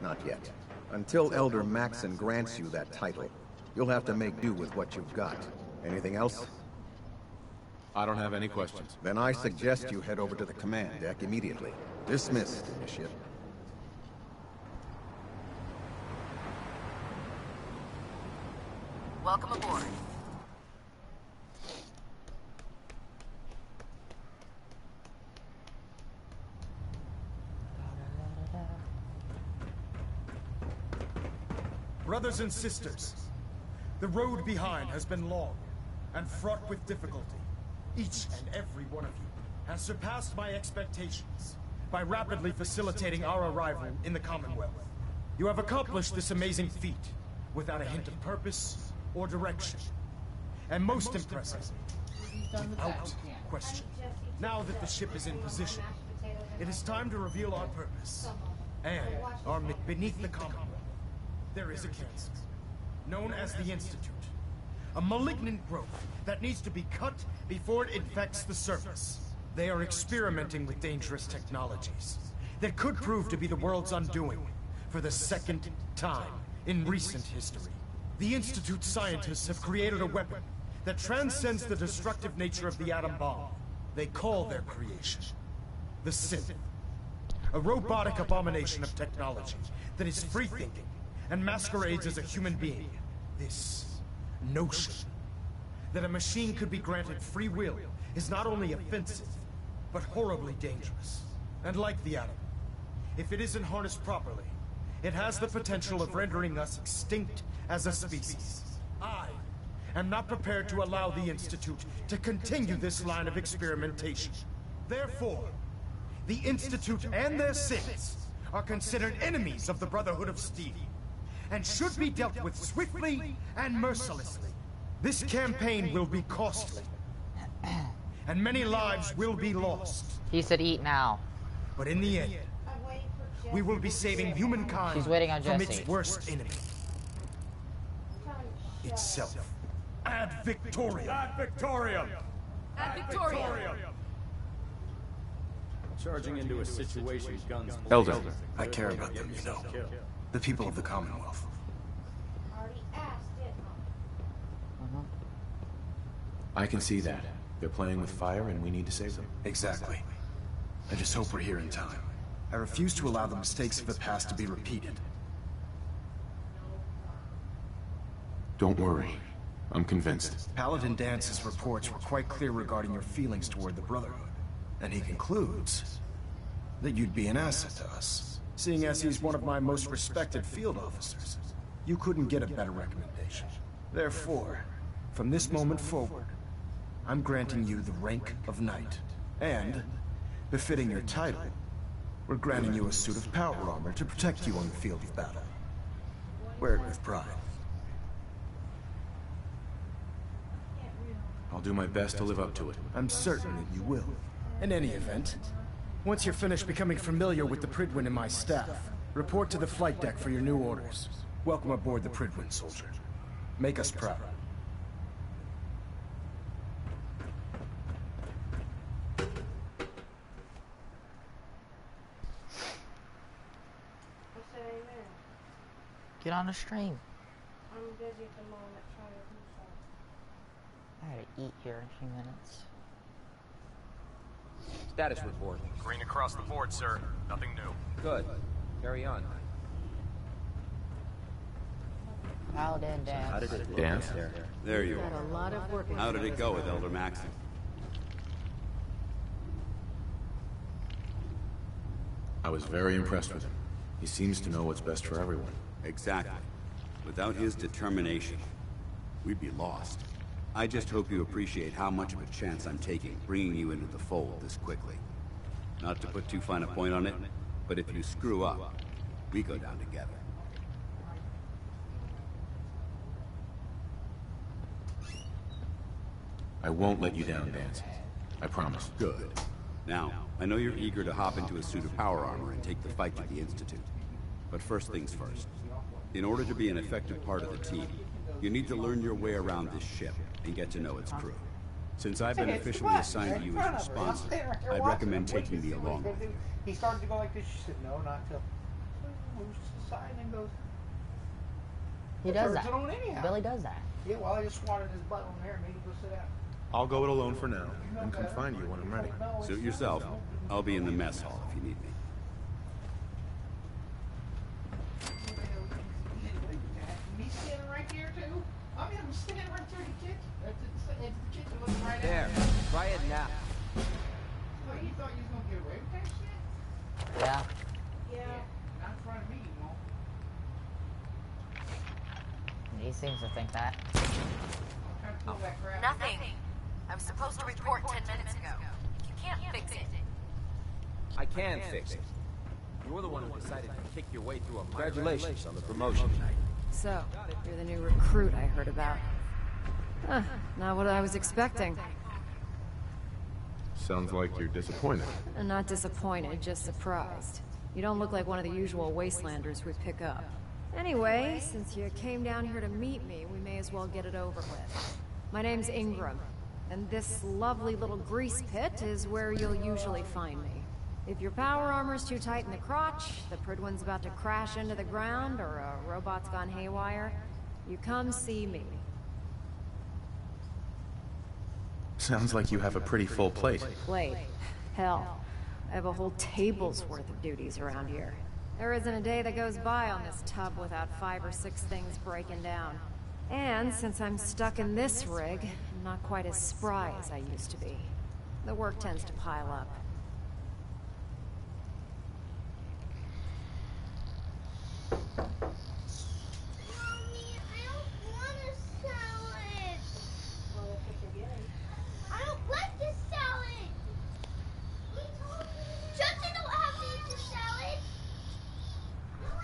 Not yet. Until Elder Maxson grants you that title, you'll have to make do with what you've got. Anything else? I don't have any questions. Then I suggest you head over to the command deck immediately. Dismissed, Initiate. Welcome aboard. Brothers and sisters, the road behind has been long and fraught with difficulty. Each and every one of you has surpassed my expectations by rapidly facilitating our arrival in the Commonwealth. You have accomplished this amazing feat without a hint of purpose or direction. And most impressive, without question. Now that the ship is in position, it is time to reveal our purpose and our beneath the Commonwealth. There is a cancer, known as the Institute. A malignant growth that needs to be cut before it infects the surface. They are experimenting with dangerous technologies that could prove to be the world's undoing for the second time in recent history. The Institute scientists have created a weapon that transcends the destructive nature of the atom bomb. They call their creation the Synth. A robotic abomination of technology that is free-thinking and masquerades as a human being. This notion that a machine could be granted free will is not only offensive, but horribly dangerous. And like the atom, if it isn't harnessed properly, it has the potential of rendering us extinct as a species. I am not prepared to allow the Institute to continue this line of experimentation. Therefore, the Institute and their sins are considered enemies of the Brotherhood of Steel, and should be dealt with swiftly and mercilessly. This campaign will be costly, and many lives will be lost. He said eat now. But in the end, we will be saving humankind She's waiting on from Jesse. its worst enemy. Itself. Ad Victoriam! Ad Victoriam! Ad Victoriam! Charging into a situation, guns blazing. Elder. I care about them, you know. The people of the Commonwealth. I can see that. They're playing with fire and we need to save them. Exactly. I just hope we're here in time. I refuse to allow the mistakes of the past to be repeated. Don't worry. I'm convinced. Paladin Dance's reports were quite clear regarding your feelings toward the Brotherhood. And he concludes that you'd be an asset to us, seeing as he's one of my most respected field officers. You couldn't get a better recommendation. Therefore, from this moment forward, I'm granting you the rank of Knight. And, befitting your title, we're granting you a suit of power armor to protect you on the field of battle. Wear it with pride. I'll do my best to live up to it. I'm certain that you will. In any event, once you're finished becoming familiar with the Prydwen and my staff, report to the flight deck for your new orders. Welcome aboard the Prydwen, soldier. Make us proud. Get on the stream. I'm busy at the moment trying to do something. I gotta eat here in a few minutes. Status report. Green across the board, sir. Nothing new. Good. Carry on. Paladin Dance. How did it look Dance? there? There you Got are. a lot of work. How did it go with Elder Maxson? I was very impressed with him. He seems to know what's best for everyone. Exactly. Without his determination, we'd be lost. I just hope you appreciate how much of a chance I'm taking bringing you into the fold this quickly. Not to put too fine a point on it, but if you screw up, we go down together. I won't let you down, Dance. I promise. Good. Now, I know you're eager to hop into a suit of power armor and take the fight to the Institute. But first things first. In order to be an effective part of the team, you need to learn your way around this ship and get to know its crew. Since I've been officially assigned to you as your sponsor, I'd recommend taking me along with you. He started to go like this. She said, no, not till. moves to the side and then goes. He does turns that. it on anyhow. Billy does that. Yeah, well, I just swatted his butt on there and made him go sit down. I'll go it alone for now, and come find you when I'm ready. Suit yourself. I'll be in the mess hall if you need me. Me standing right here too. I mean, I'm standing right there in the kitchen. At the kitchen looking right There. at me. Try it now. Well, you thought you was gonna get away with that shit? Yeah. Yeah. Not in front of me, you won't. He seems to think that. I'm trying to pull that crap. Nothing. I was supposed to report 10 minutes ago. You can't fix it. I can fix it. You're the one who decided to kick your way through a... Congratulations on the promotion tonight. So, you're the new recruit I heard about. Huh, not what I was expecting. Sounds like you're disappointed. I'm not disappointed, just surprised. You don't look like one of the usual wastelanders we pick up. Anyway, since you came down here to meet me, we may as well get it over with. My name's Ingram, and this lovely little grease pit is where you'll usually find me. If your power armor's too tight in the crotch, the Prydwen's about to crash into the ground, or a robot's gone haywire, you come see me. Sounds like you have a pretty full plate. Plate? Hell, I have a whole table's worth of duties around here. There isn't a day that goes by on this tub without 5 or 6 things breaking down. And since I'm stuck in this rig, I'm not quite as spry as I used to be. The work tends to pile up.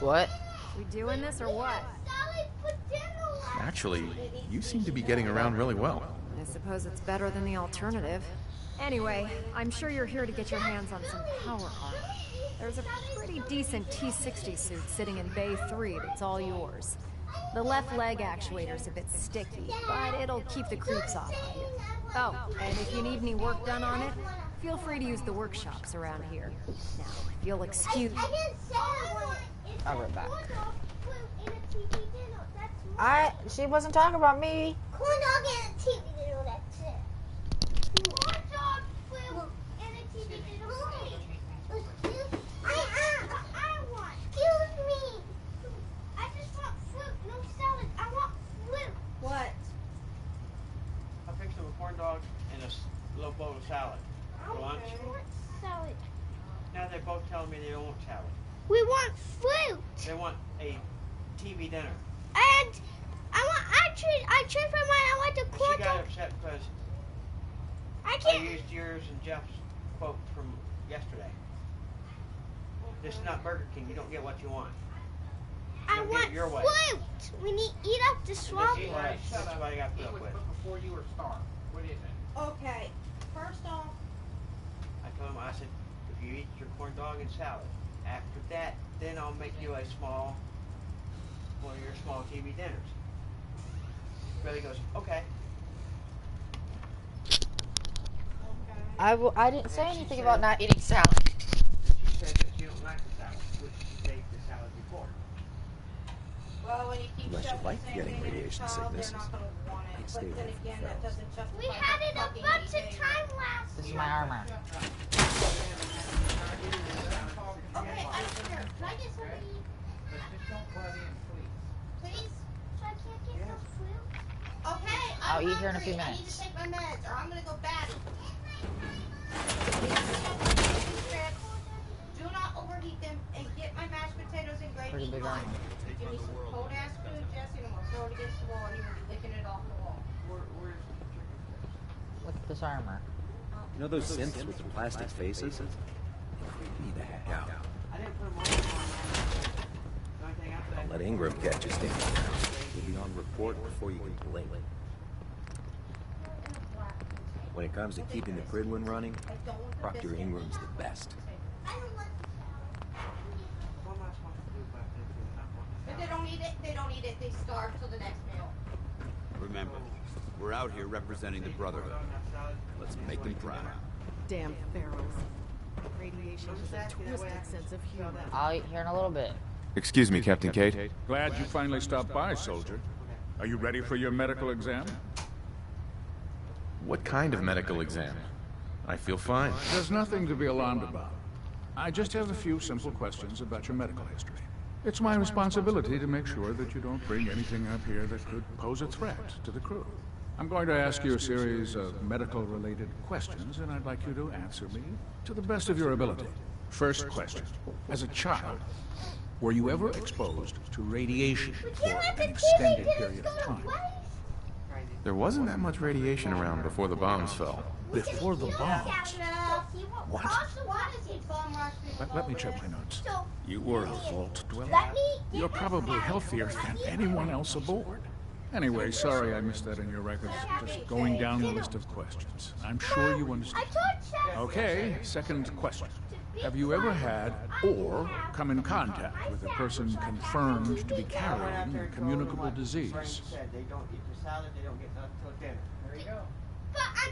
What? We doing this or what? Actually, you seem to be getting around really well. I suppose it's better than the alternative. Anyway, I'm sure you're here to get your hands on some power armor. There's a pretty decent T-60 suit sitting in Bay 3 that's all yours. The left leg actuator's a bit sticky, but it'll keep the creeps off of you. Oh, and if you need any work done on it, feel free to use the workshops around here. Now, if you'll excuse... I'll be back. She wasn't talking about me. Corn dog and a TV dinner, that's it. Corn dog, food, and a TV dinner. Excuse I want. Excuse me. I just want fruit, no salad. I want fruit. What? I fixed them a corn dog and a little bowl of salad for lunch. I want salad. Now they're both telling me they don't want salad. We want fruit. They want a TV dinner. And I changed my mind. I want the corn She got dog. upset because I I can't. used yours and Jeff's quote from yesterday. This is not Burger King. You don't get what you want. I Don't get want it your way. fruit. We need to eat up the swamp. That's what I got put up with. Before you were starved. What is it? Okay. First off, I told him, I said, if you eat your corn dog and salad, after that, then I'll make you one of your small TV dinners. Billy goes, okay. I didn't say anything about not eating salad. She said that you don't like the salad, which she ate the salad before. well, when you keep Unless you shoving like the same getting thing in your radiation child, sicknesses. they're not gonna want it. Stay But then away from again, that ferals. doesn't justify. We had it a fucking bunch of eating. time last This is my armor. Okay, I don't care. Can I get something to eat? But just don't butt in, please. Please? So I can't get no fruit? Okay, I'll I'm eat here in a few hungry. I need minutes. to take my meds or I'm gonna go batty. Do not overheat them and get my mashed potatoes and gravy Pretty big hot. armor. Give me some cold ass food, Jesse, and I'm gonna throw it against the wall and you're gonna be licking it off the wall. Look at this armor. You know those synths with the plastic faces? They freak me the heck out. I didn't put them on. The only thing I said, Don't let Ingram catch you standing around. You'll be on report before you can blink. When it comes to keeping the Prydwen running, Proctor Ingram's the best. I don't like what am I supposed to do about this? If they don't eat it, they don't eat it. They starve till the next meal. Remember, we're out here representing the Brotherhood. Let's make them proud. Damn pharaohs. Radiation has a twisted sense of humor. I'll eat here in a little bit. Excuse me, Captain Cade. Glad you finally stopped by, soldier. Are you ready for your medical exam? What kind of medical exam? I feel fine. There's nothing to be alarmed about. I just have a few simple questions about your medical history. It's my responsibility to make sure that you don't bring anything up here that could pose a threat to the crew. I'm going to ask you a series of medical-related questions, and I'd like you to answer me to the best of your ability. First question. As a child, were you ever exposed to radiation for an extended period of time? There wasn't that much radiation around before the bombs fell. Before the bombs? What? Let me check my notes. You were a vault dweller. You're probably healthier than anyone else aboard. Anyway, sorry I missed that in your records. Just going down the list of questions. I'm sure you understand. Okay, second question. Have you ever had or come in contact with a person confirmed to be carrying a communicable disease? They don't eat the salad, they don't get nothing till dinner. There you go.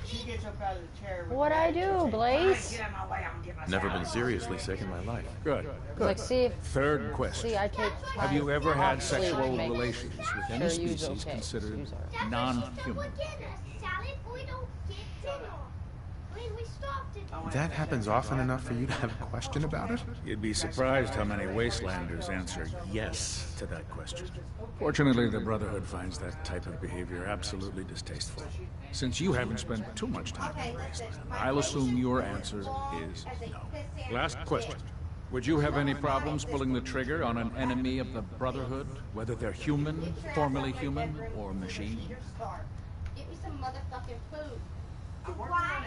She gets up out of the chair. What'd I do, Blaze? Never been seriously sick in my life. Good. Like, see, Third question. see, I take Have you ever had sleep to sexual make relations with any sure you's species okay. considered You's all right. non-human? That happens often enough for you to have a question about it? You'd be surprised how many Wastelanders answer yes to that question. Fortunately, the Brotherhood finds that type of behavior absolutely distasteful. Since you haven't spent too much time in Wasteland, I'll assume your answer is no. Last question. Would you have any problems pulling the trigger on an enemy of the Brotherhood, whether they're human, formerly human, or machine? Get me some motherfucking food. Why?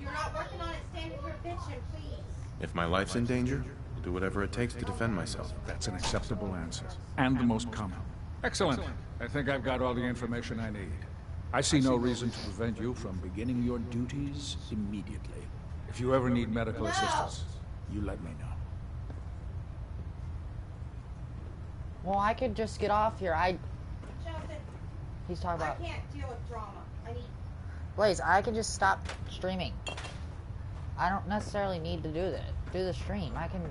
You're not working on it, standing here bitching, please. If my life's in danger, I'll do whatever it takes to defend myself. That's an acceptable answer. And the most common. Excellent. I think I've got all the information I need. I see no reason to prevent you from beginning your duties immediately. If you ever need medical assistance, you let me know. Well, I could just get off here. Jonathan, He's talking about. I can't deal with drama. I need. Blaze, I can just stop streaming. I don't necessarily need to do the stream. I can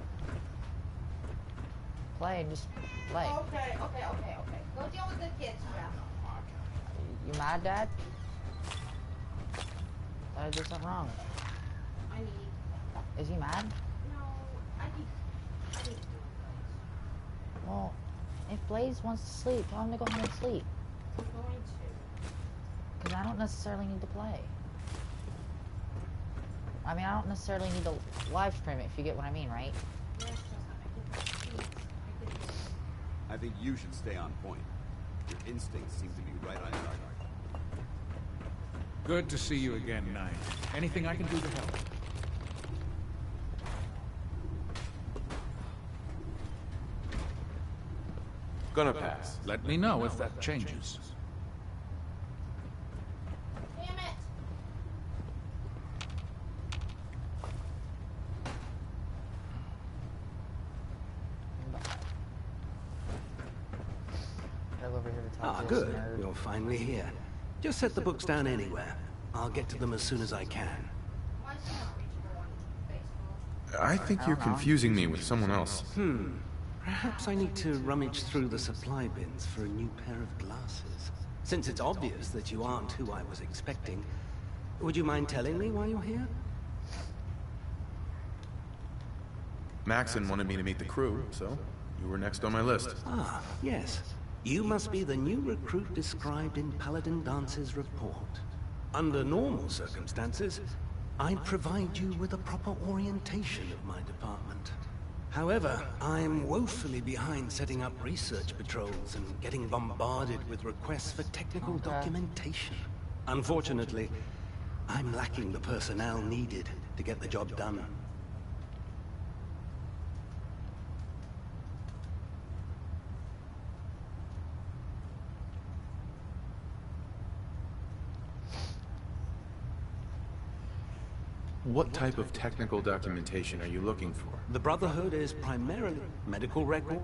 play and just play. Okay. Go deal with the kids, Jeff. You mad, Dad? Did I do something wrong? I need. Is he mad? No, I need to do it. Well, if Blaze wants to sleep, tell him to go home and sleep. I'm going to. Because I don't necessarily need to play. I mean, I don't necessarily need to live stream it, if you get what I mean, right? Yes, Jonathan, I think you should stay on point. Your instincts seem to be right on target. Good to see you again, Knight. Anything I can do to help? Gonna pass. Let me know if that changes. Damn it! Go over here to talk Ah, to good. this nerd. You're finally here. Just set the books down anywhere. I'll get to them as soon as I can. Why is she not reachable on Facebook? I think you're confusing me with someone else. Perhaps I need to rummage through the supply bins for a new pair of glasses. Since it's obvious that you aren't who I was expecting, would you mind telling me why you're here? Maxon wanted me to meet the crew, so you were next on my list. Ah, yes. You must be the new recruit described in Paladin Dance's report. Under normal circumstances, I'd provide you with a proper orientation of my department. However, I'm woefully behind setting up research patrols and getting bombarded with requests for technical documentation. Unfortunately, I'm lacking the personnel needed to get the job done. What type of technical documentation are you looking for? The Brotherhood is primarily medical record.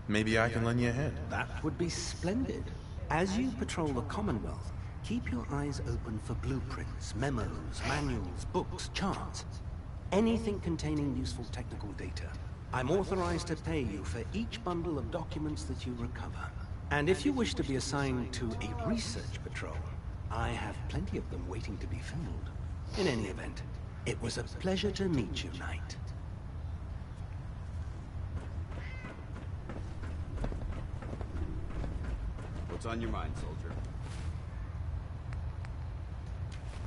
Maybe I can lend you a hand. That would be splendid. As you patrol the Commonwealth, keep your eyes open for blueprints, memos, manuals, books, charts. Anything containing useful technical data. I'm authorized to pay you for each bundle of documents that you recover. And if you wish to be assigned to a research patrol, I have plenty of them waiting to be filled. In any event, it was a pleasure to meet you, Knight. What's on your mind, soldier?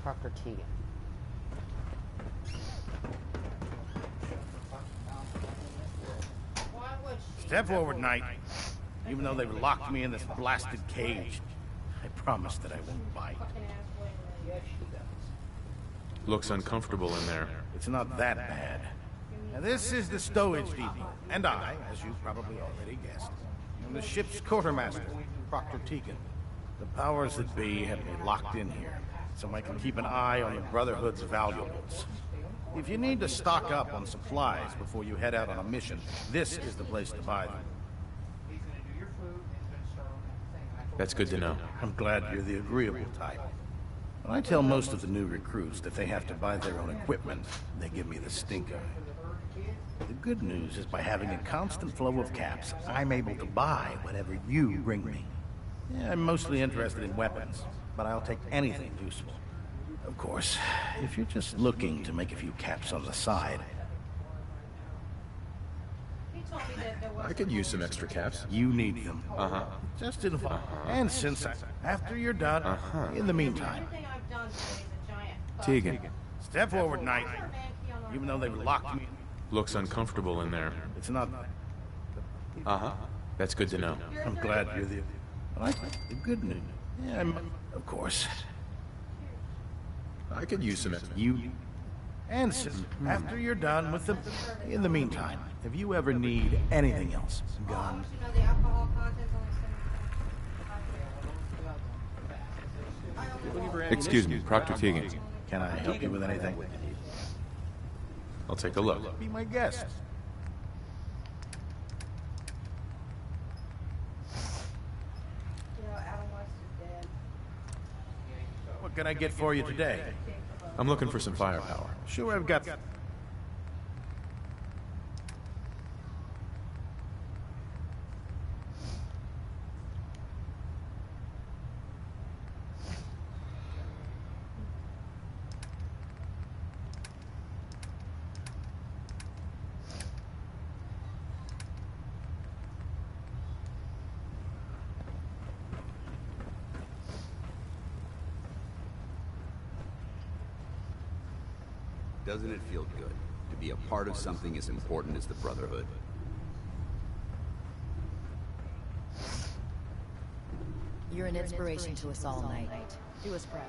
Proctor Tegan. Step forward, Knight. Even though they've locked me in this blasted cage, I promise that I won't bite. Looks uncomfortable in there. It's not that bad. Now, this is the stowage depot, and I, as you probably already guessed, am the ship's quartermaster, Proctor Tegan. The powers that be have me locked in here, so I can keep an eye on the Brotherhood's valuables. If you need to stock up on supplies before you head out on a mission, this is the place to buy them. That's good to know. I'm glad you're the agreeable type. When I tell most of the new recruits that they have to buy their own equipment, they give me the stink eye. The good news is by having a constant flow of caps, I'm able to buy whatever you bring me. Yeah, I'm mostly interested in weapons, but I'll take anything useful. Of course, if you're just looking to make a few caps on the side... I could use some extra caps. You need them. Uh-huh. Just in fun. And since after you're done, in the meantime... Tegan. Step forward, Knight. Even though they've locked me... Looks uncomfortable in there. It's not... Uh-huh. That's good to know. I'm glad you're the... The good news. Yeah, of course. I could use some extra... You... And after you're done with them, in the meantime, if you ever need anything else, gun... Excuse me, Proctor Tegan. Can I help you with anything? I'll take a look. Be my guest. What can I get for you today? I'm looking for some firepower. Sure, I've got... Doesn't it feel good to be a part of something as important as the Brotherhood? You're an inspiration to us all, Knight. Do us proud.